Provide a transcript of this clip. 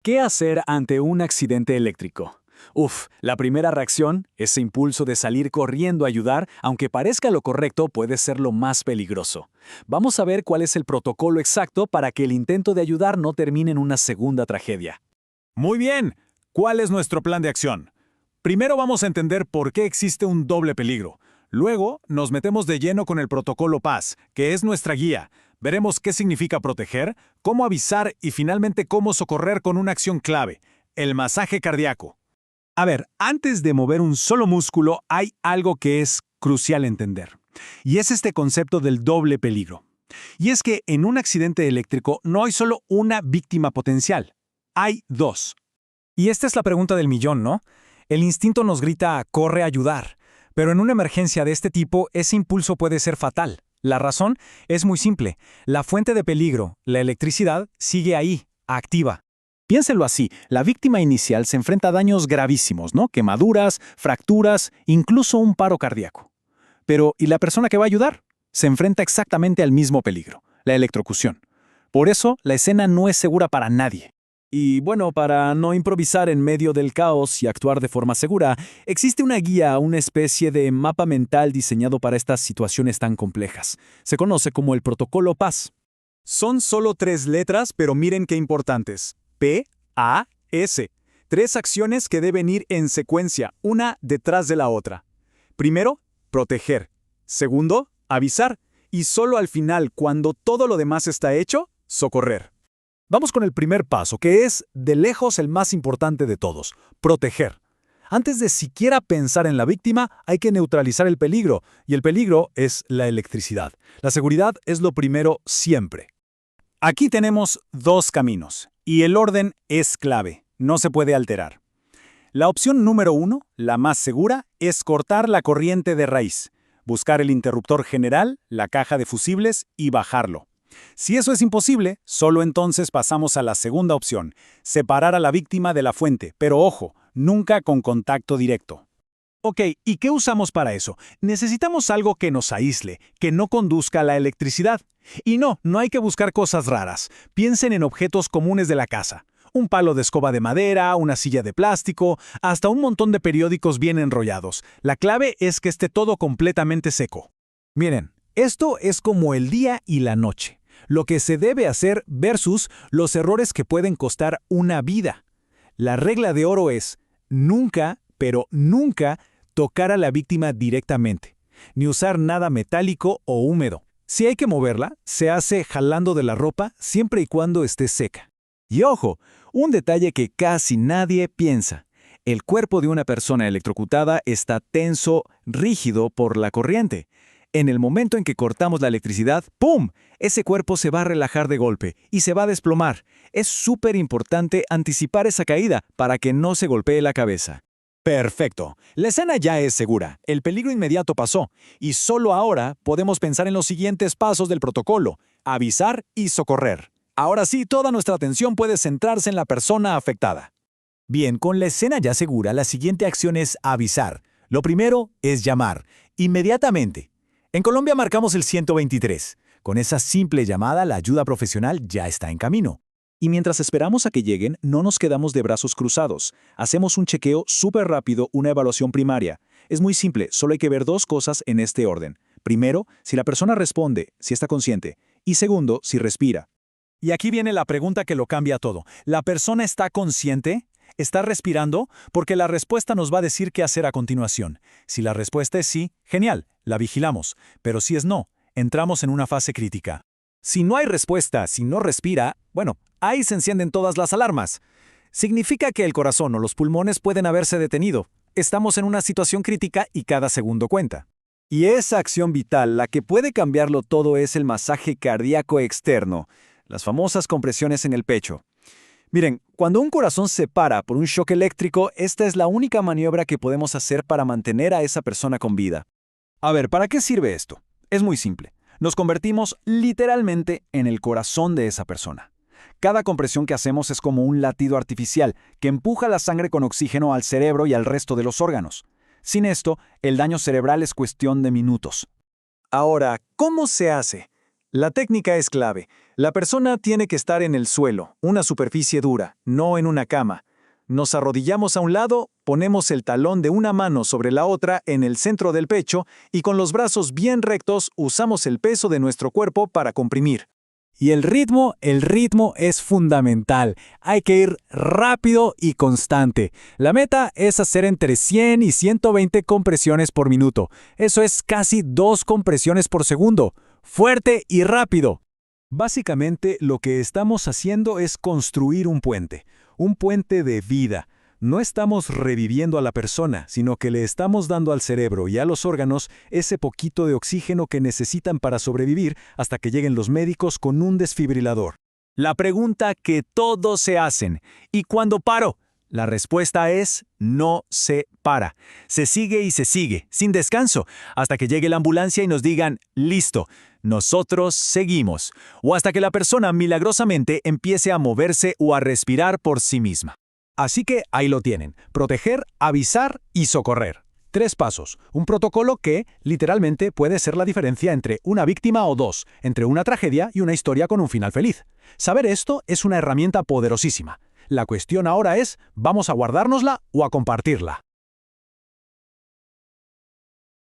¿Qué hacer ante un accidente eléctrico? La primera reacción, ese impulso de salir corriendo a ayudar, aunque parezca lo correcto, puede ser lo más peligroso. Vamos a ver cuál es el protocolo exacto para que el intento de ayudar no termine en una segunda tragedia. Muy bien. ¿Cuál es nuestro plan de acción? Primero vamos a entender por qué existe un doble peligro. Luego nos metemos de lleno con el protocolo PAS, que es nuestra guía. Veremos qué significa proteger, cómo avisar y finalmente cómo socorrer con una acción clave, el masaje cardíaco. A ver, antes de mover un solo músculo hay algo que es crucial entender. Y es este concepto del doble peligro. Y es que en un accidente eléctrico no hay solo una víctima potencial, hay dos. Y esta es la pregunta del millón, ¿no? El instinto nos grita, corre a ayudar. Pero en una emergencia de este tipo, ese impulso puede ser fatal. La razón es muy simple. La fuente de peligro, la electricidad, sigue ahí, activa. Piénselo así, la víctima inicial se enfrenta a daños gravísimos, ¿no? Quemaduras, fracturas, incluso un paro cardíaco. Pero, ¿y la persona que va a ayudar? Se enfrenta exactamente al mismo peligro, la electrocución. Por eso, la escena no es segura para nadie. Y bueno, para no improvisar en medio del caos y actuar de forma segura, existe una guía, una especie de mapa mental diseñado para estas situaciones tan complejas. Se conoce como el protocolo PAS. Son solo 3 letras, pero miren qué importantes. P-A-S. 3 acciones que deben ir en secuencia, una detrás de la otra. Primero, proteger. Segundo, avisar. Y solo al final, cuando todo lo demás está hecho, socorrer. Vamos con el primer paso, que es, de lejos, el más importante de todos, proteger. Antes de siquiera pensar en la víctima, hay que neutralizar el peligro, y el peligro es la electricidad. La seguridad es lo primero siempre. Aquí tenemos 2 caminos, y el orden es clave, no se puede alterar. La opción número 1, la más segura, es cortar la corriente de raíz, buscar el interruptor general, la caja de fusibles y bajarlo. Si eso es imposible, solo entonces pasamos a la segunda opción, separar a la víctima de la fuente, pero ojo, nunca con contacto directo. Ok, ¿y qué usamos para eso? Necesitamos algo que nos aísle, que no conduzca a la electricidad. Y no hay que buscar cosas raras. Piensen en objetos comunes de la casa. Un palo de escoba de madera, una silla de plástico, hasta un montón de periódicos bien enrollados. La clave es que esté todo completamente seco. Miren, esto es como el día y la noche. Lo que se debe hacer versus los errores que pueden costar una vida. La regla de oro es nunca, pero nunca, tocar a la víctima directamente, ni usar nada metálico o húmedo. Si hay que moverla, se hace jalando de la ropa siempre y cuando esté seca. Y ojo, un detalle que casi nadie piensa. El cuerpo de una persona electrocutada está tenso, rígido por la corriente. En el momento en que cortamos la electricidad, ¡pum!, ese cuerpo se va a relajar de golpe y se va a desplomar. Es súper importante anticipar esa caída para que no se golpee la cabeza. Perfecto. La escena ya es segura, el peligro inmediato pasó, y solo ahora podemos pensar en los siguientes pasos del protocolo, avisar y socorrer. Ahora sí, toda nuestra atención puede centrarse en la persona afectada. Bien, con la escena ya segura, la siguiente acción es avisar. Lo primero es llamar, inmediatamente. En Colombia marcamos el 123. Con esa simple llamada, la ayuda profesional ya está en camino. Y mientras esperamos a que lleguen, no nos quedamos de brazos cruzados. Hacemos un chequeo súper rápido, una evaluación primaria. Es muy simple, solo hay que ver 2 cosas en este orden. Primero, si la persona responde, si está consciente. Y segundo, si respira. Y aquí viene la pregunta que lo cambia todo. ¿La persona está consciente? ¿Está respirando? Porque la respuesta nos va a decir qué hacer a continuación. Si la respuesta es sí, genial, la vigilamos. Pero si es no, entramos en una fase crítica. Si no hay respuesta, si no respira, bueno, ahí se encienden todas las alarmas. Significa que el corazón o los pulmones pueden haberse detenido. Estamos en una situación crítica y cada segundo cuenta. Y esa acción vital, la que puede cambiarlo todo, es el masaje cardíaco externo, las famosas compresiones en el pecho. Miren, cuando un corazón se para por un shock eléctrico, esta es la única maniobra que podemos hacer para mantener a esa persona con vida. A ver, ¿para qué sirve esto? Es muy simple. Nos convertimos literalmente en el corazón de esa persona. Cada compresión que hacemos es como un latido artificial que empuja la sangre con oxígeno al cerebro y al resto de los órganos. Sin esto, el daño cerebral es cuestión de minutos. Ahora, ¿cómo se hace? La técnica es clave. La persona tiene que estar en el suelo, una superficie dura, no en una cama. Nos arrodillamos a un lado, ponemos el talón de una mano sobre la otra en el centro del pecho y con los brazos bien rectos usamos el peso de nuestro cuerpo para comprimir. Y el ritmo es fundamental. Hay que ir rápido y constante. La meta es hacer entre 100 y 120 compresiones por minuto. Eso es casi 2 compresiones por segundo. Fuerte y rápido. Básicamente, lo que estamos haciendo es construir un puente de vida. No estamos reviviendo a la persona, sino que le estamos dando al cerebro y a los órganos ese poquito de oxígeno que necesitan para sobrevivir hasta que lleguen los médicos con un desfibrilador. La pregunta que todos se hacen: ¿y cuándo paro? La respuesta es: no se para. Se sigue y se sigue, sin descanso, hasta que llegue la ambulancia y nos digan: listo, nosotros seguimos. O hasta que la persona milagrosamente empiece a moverse o a respirar por sí misma. Así que ahí lo tienen: proteger, avisar y socorrer. 3 pasos, un protocolo que, literalmente, puede ser la diferencia entre una víctima o 2, entre una tragedia y una historia con un final feliz. Saber esto es una herramienta poderosísima. La cuestión ahora es, ¿vamos a guardárnosla o a compartirla?